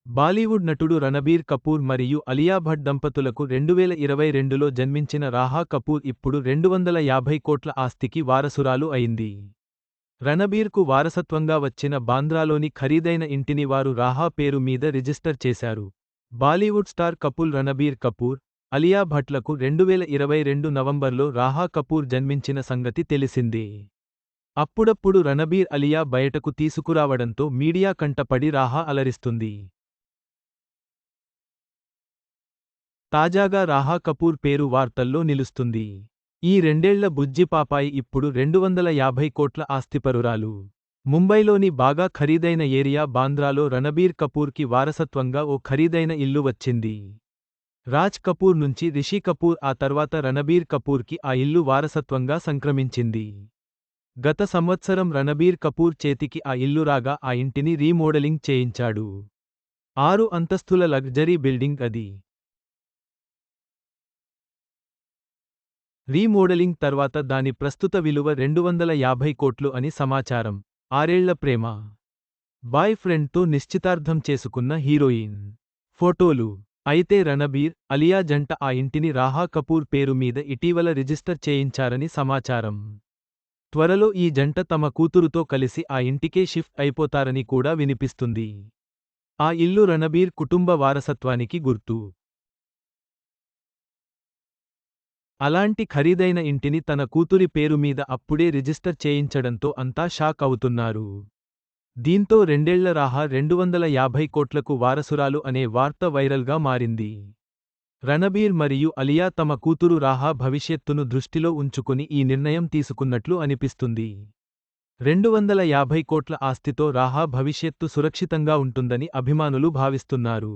బాలీవుడ్ నటుడు రణబీర్ కపూర్ మరియు అలియా భట్ దంపతులకు 2022లో జన్మించిన రాహా కపూర్ ఇప్పుడు 250 కోట్ల ఆస్తికి వారసురాలు అయింది. రణబీర్కు వారసత్వంగా వచ్చిన బాంద్రాలోని ఖరీదైన ఇంటిని వారు రాహా పేరు మీద రిజిస్టర్ చేశారు. బాలీవుడ్ స్టార్ కపుల్ రణబీర్ కపూర్, అలియా భట్లకు 2022 నవంబర్లో రాహా కపూర్ జన్మించిన సంగతి తెలిసిందే. అప్పుడప్పుడు రణబీర్ అలియా బయటకు తీసుకురావడంతో మీడియా కంటపడి రాహా అలరిస్తుంది. తాజాగా రాహా కపూర్ పేరు వార్తల్లో నిలుస్తుంది. ఈ రెండేళ్ల బుజ్జి పాపాయి ఇప్పుడు 250 కోట్ల ఆస్తిపరురాలు. ముంబైలోని బాగా ఖరీదైన ఏరియా బాంద్రాలో రణబీర్ కపూర్కి వారసత్వంగా ఓ ఖరీదైన ఇల్లు వచ్చింది. రాజ్ కపూర్ నుంచి రిషి కపూర్ ఆ తర్వాత రణబీర్ కపూర్కి ఆ ఇల్లు వారసత్వంగా సంక్రమించింది. గత సంవత్సరం రణబీర్ కపూర్ చేతికి ఆ ఇల్లు రాగా ఆ ఇంటిని రీమోడలింగ్ చేయించాడు. 6 అంతస్తుల లగ్జరీ బిల్డింగ్ అది. రీమోడలింగ్ తర్వాత దాని ప్రస్తుత విలువ 250 కోట్లు అని సమాచారం. 6 ఏళ్ల ప్రేమ. బాయ్ ఫ్రెండ్తో నిశ్చితార్థం చేసుకున్న హీరోయిన్. ఫోటోలు. అయితే రణబీర్, అలియా జంట ఆ ఇంటిని రాహా కపూర్ పేరు మీద ఇటీవల రిజిస్టర్ చేయించారని సమాచారం. త్వరలో ఈ జంట తమ కూతురుతో కలిసి ఆ ఇంటికే షిఫ్ట్ అయిపోతారని కూడా వినిపిస్తుంది. ఆ ఇల్లు రణబీర్ కుటుంబ వారసత్వానికి గుర్తు. అలాంటి ఖరీదైన ఇంటిని తన కూతురి పేరు మీద అప్పుడే రిజిస్టర్ చేయించడంతో అంతా షాక్ అవుతున్నారు. దీంతో రెండేళ్ల రాహా 250 కోట్లకు వారసురాలు అనే వార్త వైరల్గా మారింది. రణబీర్ మరియు అలియా తమ కూతురు రాహా భవిష్యత్తును దృష్టిలో ఉంచుకుని ఈ నిర్ణయం తీసుకున్నట్లు అనిపిస్తుంది. 250 కోట్ల ఆస్తితో రాహా భవిష్యత్తు సురక్షితంగా ఉంటుందని అభిమానులు భావిస్తున్నారు.